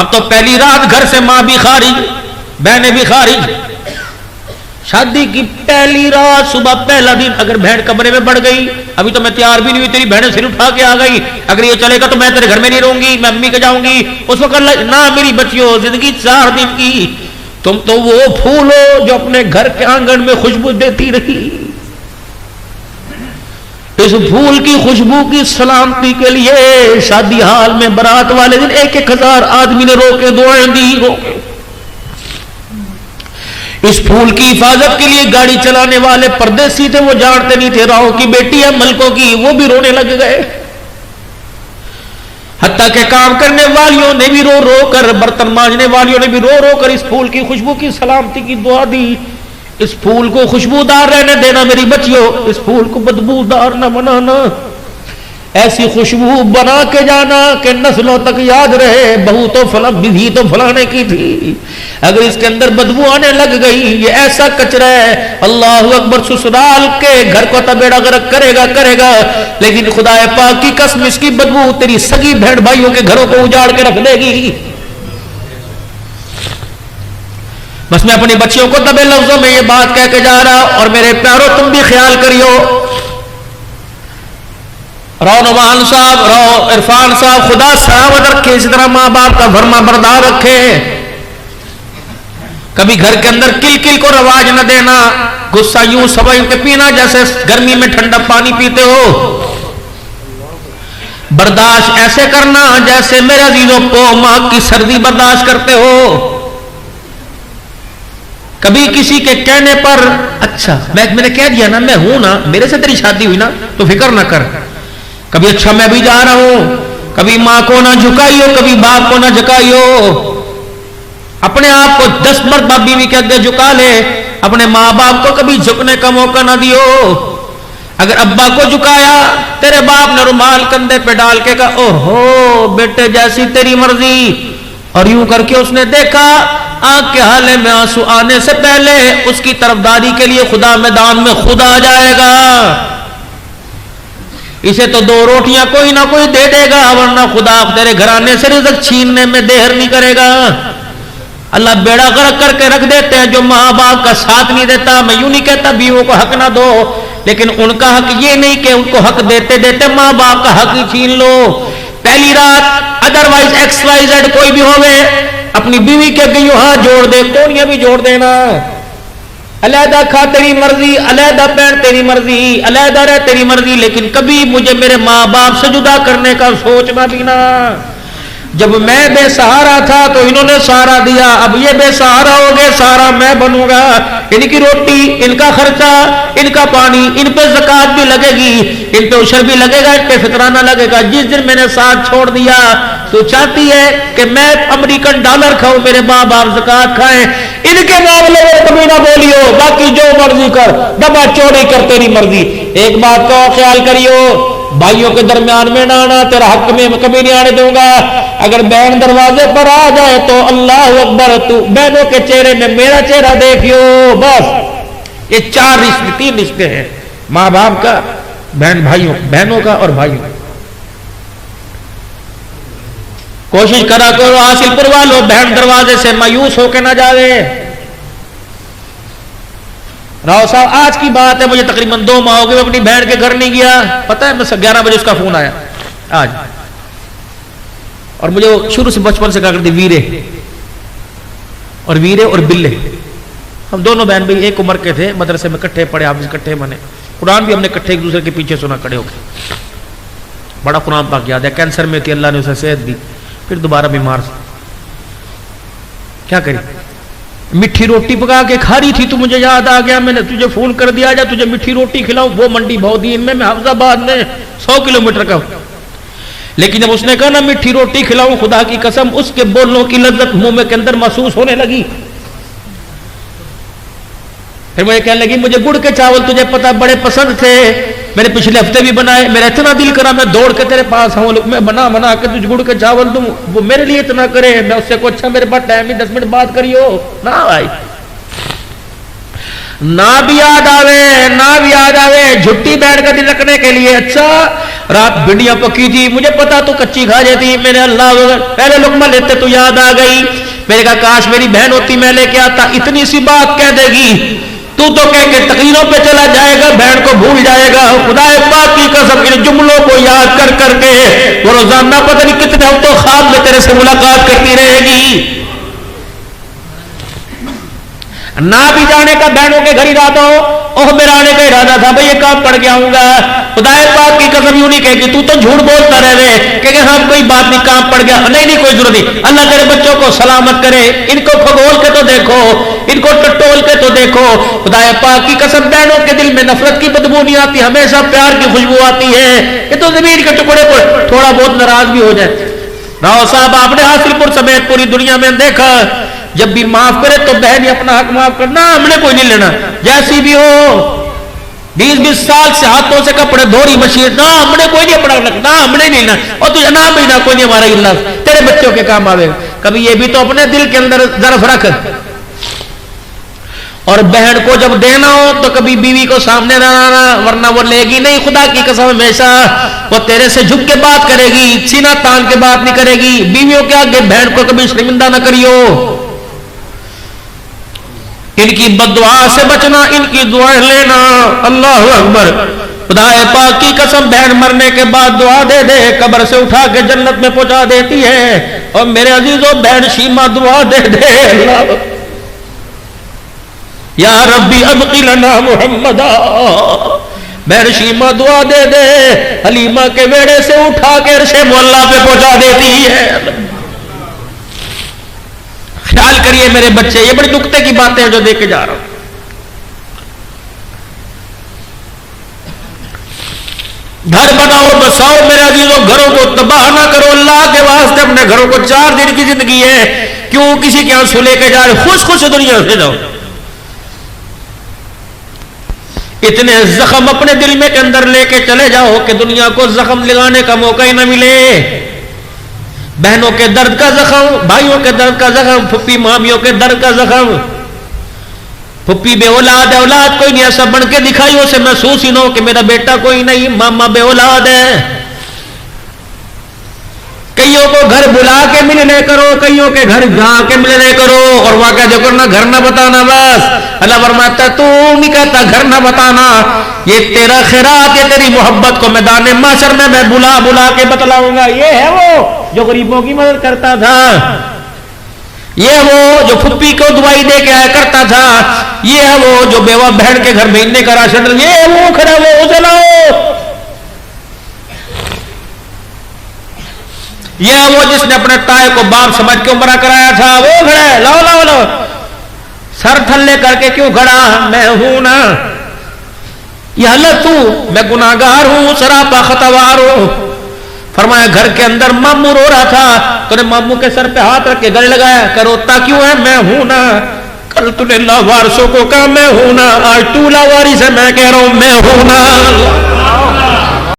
اب تو پہلی رات گھر سے ماں بھی خارج، بہنیں بھی خارج. شادی کی پہلی رات صبح پہلا دن اگر بہن کمرے میں بڑھ گئی، ابھی تو میں تیار بھی نہیں ہوئی، تیری بہنیں سر اٹھا کے آ گئی، اگر یہ چلے گا تو میں تیرے گھر میں نہیں رہوں گی، میں امی کے جاؤں گی. اس وقت نہ میری بچیوں، زندگی 4 دن کی، تم تو وہ پھول ہو جو اپنے گھر کے آنگن میں خوشبو دیتی رہی. اس پھول کی خوشبو کی سلامتی کے لیے شادی حال میں برات والے دن 1,000 آدمی نے رو کے دعائیں دی. اس پھول کی حفاظت کے لیے گاڑی چلانے والے پردیسی تھے، وہ جانتے نہیں تھے راہوں کی بیٹی ہے ملکوں کی، وہ بھی رونے لگ گئے. حتیٰ کہ کام کرنے والیوں نے بھی رو رو کر، برتن مانجنے والیوں نے بھی رو رو کر اس پھول کی خوشبو کی سلامتی کی دعا دی. اس پھول کو خوشبودار رہنے دینا میری بچیوں، اس پھول کو بدبودار نہ بنانا. ایسی خوشبو بنا کے جانا کہ نسلوں تک یاد رہے، بہو تو فلاں بیوی تو فلانے کی تھی. اگر اس کے اندر بدبو آنے لگ گئی، یہ ایسا کچرا ہے، اللہ اکبر، سسرال کے گھر کو تبیڑا غرق کرے گا. لیکن خدا پاک کی قسم اس کی بدبو تیری سگی بہن بھائیوں کے گھروں کو اجاڑ کے رکھ دے گی. بس میں اپنی بچیوں کو دبے لفظوں میں یہ بات کہہ کے جا رہا، اور میرے پیاروں تم بھی خیال کریو. رو نعمان صاحب، رو عرفان صاحب، خدا سلامت رکھے، اسی طرح ماں باپ کا فرما بردار رکھے. کبھی گھر کے اندر کل کل کو رواج نہ دینا، غصہ یوں سبا یوں کے پینا جیسے گرمی میں ٹھنڈا پانی پیتے ہو. برداشت ایسے کرنا جیسے میرے عزیزوں کو ماں کی سردی برداشت کرتے ہو. کبھی کسی کے کہنے پر اچھا میں نے کہہ دیا نا، میں ہوں نا، میرے سے تیری شادی ہوئی نا تو فکر نہ کر. کبھی اچھا میں بھی جا رہا ہوں. کبھی ماں کو نہ جھکائی ہو، کبھی باپ کو نہ جھکائی ہو. اپنے آپ کو 10 مرتبہ بیوی کے آگے جھکا لے، اپنے ماں باپ کو کبھی جھکنے کا موقع نہ دیو. اگر ابا کو جھکایا، تیرے باپ نے رومال کندھے پہ ڈال کے کہا او ہو بیٹے جیسی تیری مرضی، اور یوں کر کے اس نے دیکھا، آنکھ کے حالے میں آنسو آنے سے پہلے اس کی طرفداری کے لیے خدا میدان میں خود آ جائے گا. اسے تو 2 روٹیاں کوئی نہ کوئی دے دے گا، ورنہ خدا تیرے گھرانے سے رزق چھیننے میں دیر نہیں کرے گا. اللہ بیڑا غرق کر کے رکھ دیتے ہیں جو ماں باپ کا ساتھ نہیں دیتا. میں یوں نہیں کہتا بیووں کو حق نہ دو، لیکن ان کا حق یہ نہیں کہ ان کو حق دیتے دیتے ماں باپ کا حق ہی چھین لو. پہلی رات ادروائز ایکس وائی زیڈ کوئی بھی ہوئے، اپنی بیوی کے اگے یوں ہاتھ جوڑ دے، کونیاں بھی جوڑ دینا. علیحدہ کھا تیری مرضی، علیحدہ پہن تیری مرضی، علیحدہ رہ تیری مرضی، لیکن کبھی مجھے میرے ماں باپ سے جدا کرنے کا سوچنا بھی نہ. جب میں بے سہارا تھا تو انہوں نے سہارا دیا، اب یہ بے سہارا ہو گئے، سہارا میں بنوں گا. ان کی روٹی، ان کا خرچہ، ان کا پانی، ان پہ زکات بھی لگے گی، ان پہ عشر بھی لگے گا، ان پہ فطرانہ لگے گا. جس دن میں نے ساتھ چھوڑ دیا تو چاہتی ہے کہ میں امریکن ڈالر کھاؤں، میرے ماں باپ زکات کھائیں. ان کے معاملے میں کبھی نہ بولیو، باقی جو مرضی کر، ڈبا چوری کر تیری مرضی. ایک بات کا خیال کریو، بھائیوں کے درمیان میں نہ آنا، تیرا حق میں کبھی نہیں آنے دوں گا. اگر بہن دروازے پر آ جائے تو اللہ اکبر، تو بہنوں کے چہرے میں میرا چہرہ دیکھیو. بس یہ 4 رشتے، 3 رشتے ہیں، ماں باپ کا، بہنوں کا اور بھائیوں کا. کوشش کرا کرو حاصل کروا لو، بہن دروازے سے مایوس ہو کے نہ جاوے. راؤ صاحب آج کی بات ہے، مجھے تقریباً 2 ماہ ہو گئے، میں اپنی بہن کے گھر نہیں گیا. پتہ ہے میں 11 بجے اس کا فون آیا آج، اور مجھے وہ شروع سے بچپن سے کہا کرتے ویرے اور بلے. ہم دونوں بہن بھائی ایک عمر کے تھے، مدرسے میں کٹھے پڑھے، حافظ کٹھے بنے، قرآن بھی ہم نے کٹھے ایک دوسرے کے پیچھے سنا کھڑے ہو کے. بڑا قرآن پاک یاد ہے. کینسر میں تھی، اللہ نے اسے صحت دی، پھر دوبارہ بیمار سے. کیا کری، میٹھی روٹی پکا کے کھا رہی تھی تو مجھے یاد آ گیا، میں نے تجھے فون کر دیا جا تجھے میٹھی روٹی کھلاؤں. وہ منڈی بہودین میں حفظ آباد میں 100 کلومیٹر کا. لیکن جب اس نے کہا نا میٹھی روٹی کھلاؤں، خدا کی قسم اس کے بولنوں کی لذت منہ میں کے اندر محسوس ہونے لگی. پھر مجھے کہنے لگی مجھے گڑ کے چاول تجھے پتہ بڑے پسند تھے، میں نے پچھلے ہفتے بھی بنائے، میرا اتنا دل کرا میں دوڑ کے تیرے پاس آؤں، میں بنا کے تجھے گڑ کے چاول دوں. وہ میرے لیے اتنا کرے، میں اس سے کو اچھا میرے پاس ٹائم نہیں، 10 منٹ بات کریو نہ. بھائی نہ بھی یاد آوے جھٹی بیٹھ کر دل رکھنے کے لیے. اچھا رات بھنڈیاں پکی تھی, مجھے پتا تو کچی کھا جاتی, میرے اللہ پہلے لقمہ لیتے تو یاد آ گئی. میں نے کہا کاش میری بہن ہوتی میں لے کے آتا. اتنی سی بات کہہ دے گی, تو کہہ کے تقریروں پہ چلا جائے گا, بہن کو بھول جائے گا. خدا پاک کی قسم ان جملوں کو یاد کر کر کے وہ روزانہ پتہ نہیں کتنے ہفتوں خواب میں تیرے سے ملاقات کرتی رہے گی. نہ بھی جانے کا بہنوں کے گھر ارادہ ہو, اوہ میرا آنے کا ارادہ تھا بھئی یہ کام پڑ گیا ہوں گا. خدا پاک کی قسم یوں نہیں کہے گی تو جھوٹ بولتا رہے کہ ہاں کوئی بات نہیں کام پڑ گیا, نہیں کوئی ضرورت نہیں. اللہ تیرے بچوں کو سلامت کرے, ان کو کھگول کے تو دیکھو, ان کو ٹٹول کے تو دیکھو. خدا پاک کی قسم بہنوں کے دل میں نفرت کی بدبو نہیں آتی, ہمیشہ پیار کی خوشبو آتی ہے. یہ تو زمین کے ٹکڑے پر تھوڑا بہت ناراض بھی ہو جائے. راؤ صاحب آپ نے حاصل پور سمیت پوری دنیا میں دیکھا جب بھی معاف کرے تو بہن اپنا حق معاف کرنا, ہم نے کوئی نہیں لینا جیسی بھی ہو. 20 سال سے ہاتھوں سے کپڑے دھوری مشین, نہ ہم نے کوئی نہیں اپنا رکھنا, ہم نے نہیں لینا. اور تجھے نام بھی نہ کوئی نہیں ہمارا اللہ تیرے بچوں کے کام آوے. کبھی یہ بھی تو اپنے دل کے اندر ظرف رکھ. اور بہن کو جب دینا ہو تو کبھی بیوی کو سامنے نہ لانا, ورنہ وہ لے گی نہیں. خدا کی قسم ہمیشہ وہ تیرے سے جھک کے بات کرے گی, سینہ تان کے بات نہیں کرے گی. بیویوں کے آگے بہن کو کبھی شرمندہ نہ کریو. ان کی بددعا سے بچنا, ان کی دعائیں لینا. اللہ اکبر. خدا پاک کی قسم بہن مرنے کے بعد دعا دے دے, قبر سے اٹھا کے جنت میں پہنچا دیتی ہے. اور میرے عزیزوں بہن شیما دعا دے دے, اللہ یا ربی ابقی لنا محمدا, بہن شیما دعا دے دے, حلیمہ کے ویڑے سے اٹھا کے عرش مولا پہ پہنچا دیتی ہے. خیال کریے میرے بچے, یہ بڑی نکتے کی باتیں ہیں جو دیکھ کے جا رہا ہوں. گھر بناؤ بساؤ میرے عزیزوں, گھروں کو تباہ نہ کرو. اللہ کے واسطے اپنے گھروں کو 4 دن کی زندگی ہے, کیوں کسی کے آنسو لے کے جا رہے, خوش دنیا سے جاؤ. اتنے زخم اپنے دل میں کے اندر لے کے چلے جاؤ کہ دنیا کو زخم لگانے کا موقع ہی نہ ملے. بہنوں کے درد کا زخم, بھائیوں کے درد کا زخم, پھپھی مامیوں کے درد کا زخم. پھپھی بے اولاد ہے, اولاد کوئی نہیں, ایسا بن کے دکھائی اسے محسوس ہی نہ ہو کہ میرا بیٹا کوئی نہیں, ماما بے اولاد ہے. کئیوں کو گھر بلا کے ملنے کرو, کئیوں کے گھر جا کے ملنے کرو, اور واقعہ جو کرنا گھر نہ بتانا بس. اللہ فرماتا تو نہیں کہتا گھر نہ بتانا, یہ تیرا خیرات, یہ تیری محبت کو میدان محشر میں بلا کے بتلاؤں گا. یہ ہے وہ جو غریبوں کی مدد کرتا تھا, یہ وہ جو پھپھی کو دوائی دے کے آیا کرتا تھا, یہ ہے وہ جو بیوہ بہن کے گھر مہینے کا راشن, یہ وہ کھڑا وہ اسے لاؤ. یہ وہ جس نے اپنے تائے کو باپ سمجھ کے عمرہ کرایا تھا, وہ کھڑا ہے, لاؤ. سر تھلے کر کے کیوں کھڑا, میں ہوں نا, یہ اللہ تو, میں گناہگار ہوں, سراپا خطاوار ہوں. فرمایا گھر کے اندر ماموں رو رہا تھا, تو نے ماموں کے سر پہ ہاتھ رکھ کے گلے لگایا, کہ روتا کیوں ہے, میں ہوں نا. کل تو نے لاوارثوں کو کہا میں ہوں نا, آج تو لاوارث ہے, میں کہہ رہا ہوں میں ہوں نا.